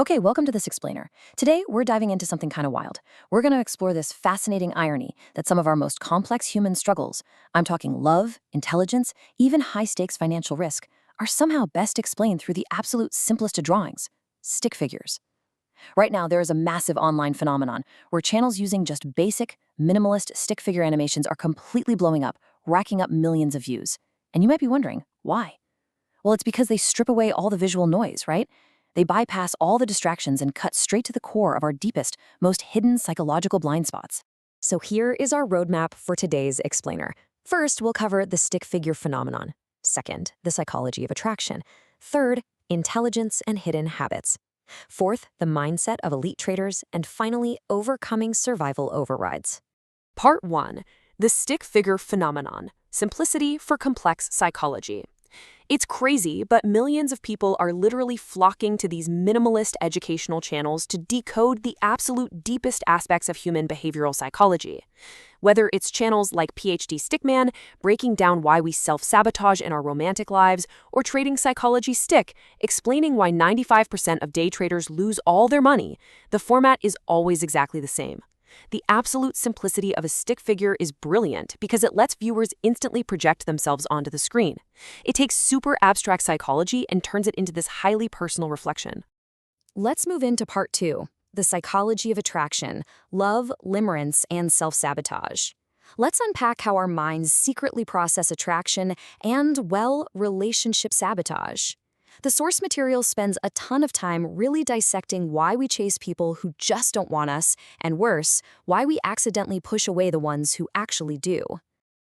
Okay, welcome to this explainer. Today, we're diving into something kind of wild. We're going to explore this fascinating irony that some of our most complex human struggles, I'm talking love, intelligence, even high-stakes financial risk, are somehow best explained through the absolute simplest of drawings, stick figures. Right now, there is a massive online phenomenon where channels using just basic, minimalist stick figure animations are completely blowing up, racking up millions of views. And you might be wondering, why? Well, it's because they strip away all the visual noise, right? They bypass all the distractions and cut straight to the core of our deepest, most hidden psychological blind spots. So here is our roadmap for today's explainer. First, we'll cover the stick figure phenomenon. Second, the psychology of attraction. Third, intelligence and hidden habits. Fourth, the mindset of elite traders. And finally, overcoming survival overrides. Part 1. The stick figure phenomenon. Simplicity for complex psychology. It's crazy, but millions of people are literally flocking to these minimalist educational channels to decode the absolute deepest aspects of human behavioral psychology. Whether it's channels like PhD Stickman, breaking down why we self-sabotage in our romantic lives, or Trading Psychology Stick, explaining why 95% of day traders lose all their money, the format is always exactly the same. The absolute simplicity of a stick figure is brilliant because it lets viewers instantly project themselves onto the screen. It takes super abstract psychology and turns it into this highly personal reflection. Let's move into part 2, the psychology of attraction, love, limerence, and self-sabotage. Let's unpack how our minds secretly process attraction and, well, relationship sabotage. The source material spends a ton of time really dissecting why we chase people who just don't want us, and worse, why we accidentally push away the ones who actually do.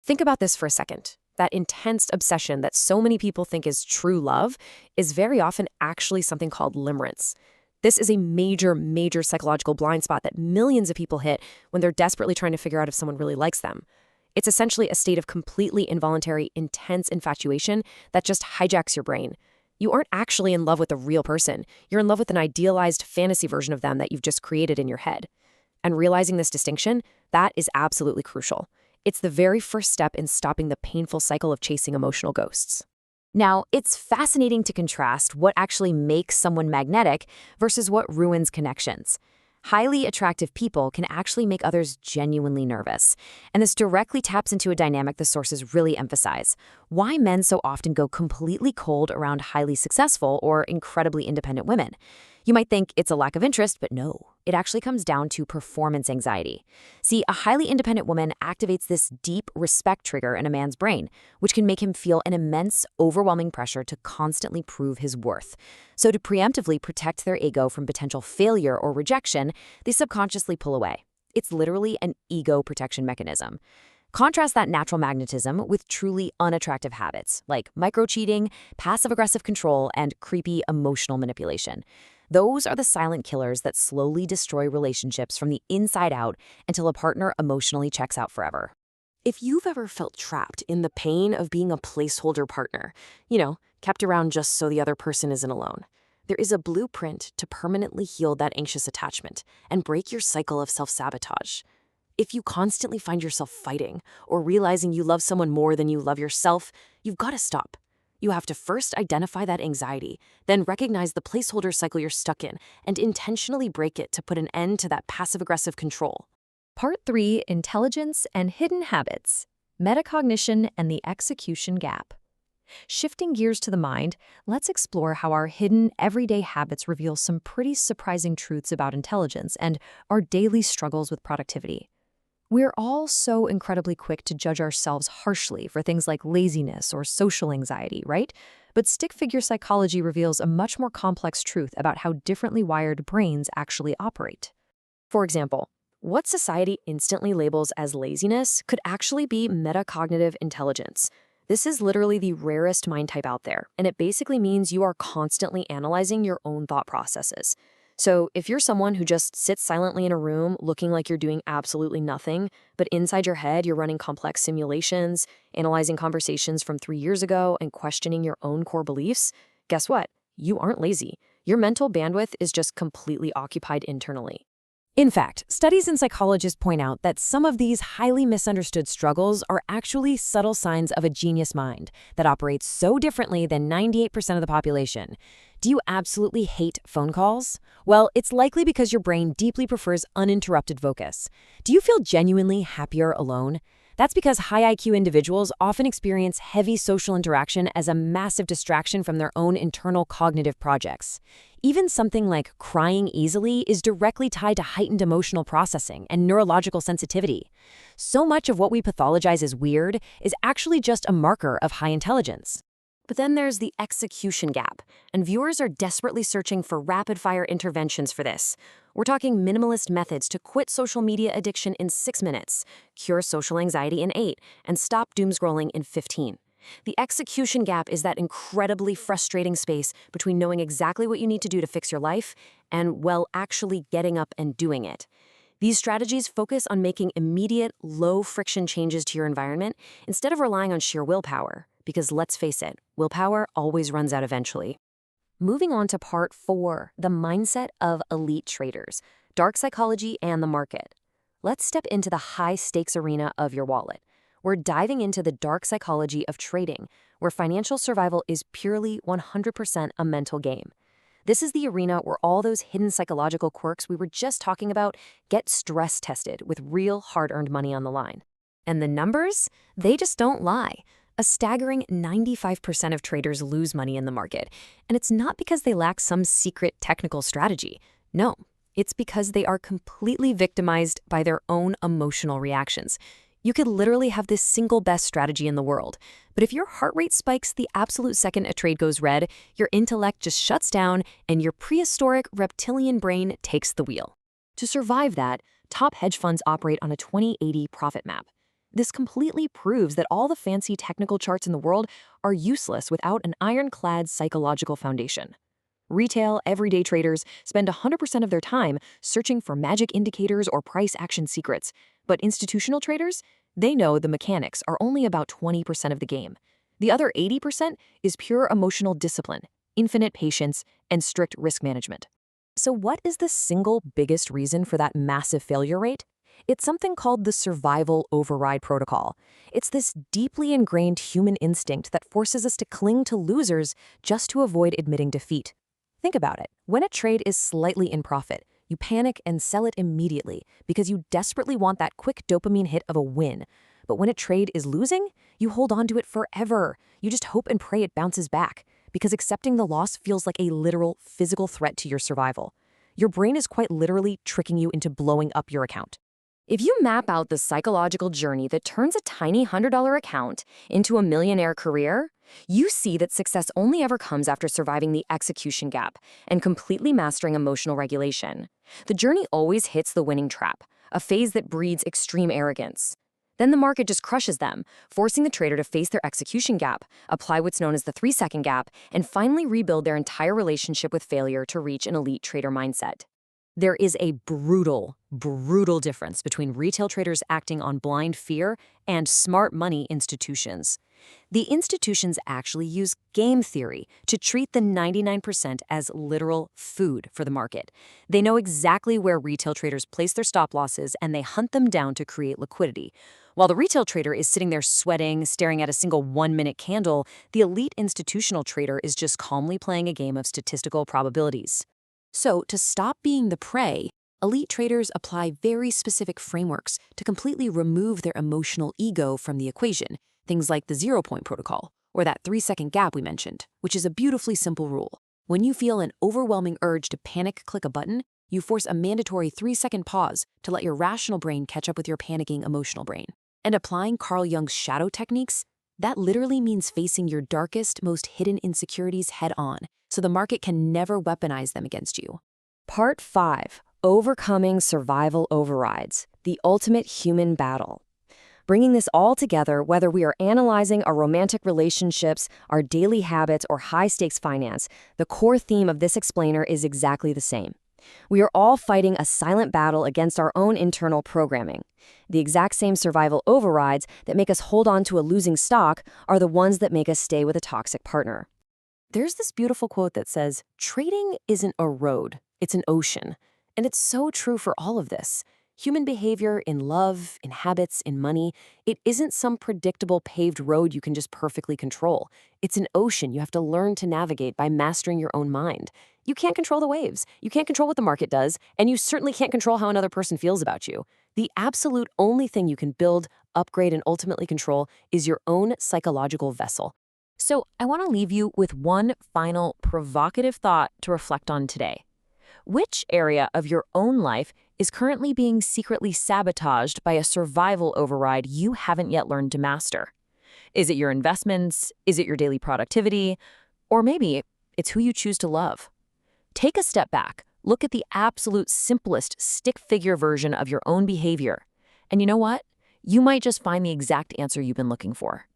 Think about this for a second. That intense obsession that so many people think is true love is very often actually something called limerence. This is a major psychological blind spot that millions of people hit when they're desperately trying to figure out if someone really likes them. It's essentially a state of completely involuntary, intense infatuation that just hijacks your brain. You aren't actually in love with a real person. You're in love with an idealized fantasy version of them that you've just created in your head. And realizing this distinction, that is absolutely crucial. It's the very first step in stopping the painful cycle of chasing emotional ghosts. Now, it's fascinating to contrast what actually makes someone magnetic versus what ruins connections. Highly attractive people can actually make others genuinely nervous. And this directly taps into a dynamic the sources really emphasize: why men so often go completely cold around highly successful or incredibly independent women. You might think it's a lack of interest, but no, it actually comes down to performance anxiety. See, a highly independent woman activates this deep respect trigger in a man's brain, which can make him feel an immense, overwhelming pressure to constantly prove his worth. So to preemptively protect their ego from potential failure or rejection, they subconsciously pull away. It's literally an ego protection mechanism. Contrast that natural magnetism with truly unattractive habits like micro-cheating, passive-aggressive control, and creepy emotional manipulation. Those are the silent killers that slowly destroy relationships from the inside out until a partner emotionally checks out forever. If you've ever felt trapped in the pain of being a placeholder partner, kept around just so the other person isn't alone, there is a blueprint to permanently heal that anxious attachment and break your cycle of self-sabotage. If you constantly find yourself fighting or realizing you love someone more than you love yourself, you've got to stop. You have to first identify that anxiety, then recognize the placeholder cycle you're stuck in, and intentionally break it to put an end to that passive-aggressive control. Part 3, Intelligence and Hidden Habits, Metacognition and the Execution Gap. Shifting gears to the mind, let's explore how our hidden, everyday habits reveal some pretty surprising truths about intelligence and our daily struggles with productivity. We're all so incredibly quick to judge ourselves harshly for things like laziness or social anxiety, right? But stick figure psychology reveals a much more complex truth about how differently wired brains actually operate. For example, what society instantly labels as laziness could actually be metacognitive intelligence. This is literally the rarest mind type out there, and it basically means you are constantly analyzing your own thought processes. So if you're someone who just sits silently in a room looking like you're doing absolutely nothing, but inside your head you're running complex simulations, analyzing conversations from 3 years ago, and questioning your own core beliefs, guess what? You aren't lazy. Your mental bandwidth is just completely occupied internally. In fact, studies and psychologists point out that some of these highly misunderstood struggles are actually subtle signs of a genius mind that operates so differently than 98% of the population. Do you absolutely hate phone calls? Well, it's likely because your brain deeply prefers uninterrupted focus. Do you feel genuinely happier alone? That's because high IQ individuals often experience heavy social interaction as a massive distraction from their own internal cognitive projects. Even something like crying easily is directly tied to heightened emotional processing and neurological sensitivity. So much of what we pathologize as weird is actually just a marker of high intelligence. But then there's the execution gap, and viewers are desperately searching for rapid-fire interventions for this. We're talking minimalist methods to quit social media addiction in 6 minutes, cure social anxiety in 8, and stop doom scrolling in 15. The execution gap is that incredibly frustrating space between knowing exactly what you need to do to fix your life and, well, actually getting up and doing it. These strategies focus on making immediate, low-friction changes to your environment instead of relying on sheer willpower. Because let's face it, willpower always runs out eventually. Moving on to part 4, the mindset of elite traders, dark psychology and the market. Let's step into the high-stakes arena of your wallet. We're diving into the dark psychology of trading, where financial survival is purely 100% a mental game. This is the arena where all those hidden psychological quirks we were just talking about get stress-tested with real hard-earned money on the line. And the numbers? They just don't lie. A staggering 95% of traders lose money in the market, and it's not because they lack some secret technical strategy. No, it's because they are completely victimized by their own emotional reactions. You could literally have this single best strategy in the world, but if your heart rate spikes the absolute second a trade goes red, your intellect just shuts down and your prehistoric reptilian brain takes the wheel. To survive that, top hedge funds operate on a 20/80 profit map. This completely proves that all the fancy technical charts in the world are useless without an ironclad psychological foundation. Retail, everyday traders spend 100% of their time searching for magic indicators or price action secrets, but institutional traders, they know the mechanics are only about 20% of the game. The other 80% is pure emotional discipline, infinite patience, and strict risk management. So what is the single biggest reason for that massive failure rate? It's something called the survival override protocol. It's this deeply ingrained human instinct that forces us to cling to losers just to avoid admitting defeat. Think about it. When a trade is slightly in profit, you panic and sell it immediately because you desperately want that quick dopamine hit of a win. But when a trade is losing, you hold on to it forever. You just hope and pray it bounces back because accepting the loss feels like a literal physical threat to your survival. Your brain is quite literally tricking you into blowing up your account. If you map out the psychological journey that turns a tiny $100 account into a millionaire career, you see that success only ever comes after surviving the execution gap and completely mastering emotional regulation. The journey always hits the winning trap, a phase that breeds extreme arrogance. Then the market just crushes them, forcing the trader to face their execution gap, apply what's known as the 3-second gap, and finally rebuild their entire relationship with failure to reach an elite trader mindset. There is a brutal difference between retail traders acting on blind fear and smart money institutions. The institutions actually use game theory to treat the 99% as literal food for the market. They know exactly where retail traders place their stop losses and they hunt them down to create liquidity. While the retail trader is sitting there sweating, staring at a single 1-minute candle, the elite institutional trader is just calmly playing a game of statistical probabilities. So, to stop being the prey, elite traders apply very specific frameworks to completely remove their emotional ego from the equation, things like the 0-point protocol, or that 3-second gap we mentioned, which is a beautifully simple rule. When you feel an overwhelming urge to panic click a button, you force a mandatory 3-second pause to let your rational brain catch up with your panicking emotional brain. And applying Carl Jung's shadow techniques, that literally means facing your darkest, most hidden insecurities head on, so the market can never weaponize them against you. Part 5. Overcoming survival overrides, the ultimate human battle. Bringing this all together, whether we are analyzing our romantic relationships, our daily habits, or high-stakes finance, the core theme of this explainer is exactly the same. We are all fighting a silent battle against our own internal programming. The exact same survival overrides that make us hold on to a losing stock are the ones that make us stay with a toxic partner. There's this beautiful quote that says, "Trading isn't a road, it's an ocean." And it's so true for all of this. Human behavior in love, in habits, in money, it isn't some predictable paved road you can just perfectly control. It's an ocean you have to learn to navigate by mastering your own mind. You can't control the waves, you can't control what the market does, and you certainly can't control how another person feels about you. The absolute only thing you can build, upgrade, and ultimately control is your own psychological vessel. So I want to leave you with one final provocative thought to reflect on today. Which area of your own life is currently being secretly sabotaged by a survival override you haven't yet learned to master? Is it your investments? Is it your daily productivity? Or maybe it's who you choose to love. Take a step back. Look at the absolute simplest stick figure version of your own behavior. And you know what? You might just find the exact answer you've been looking for.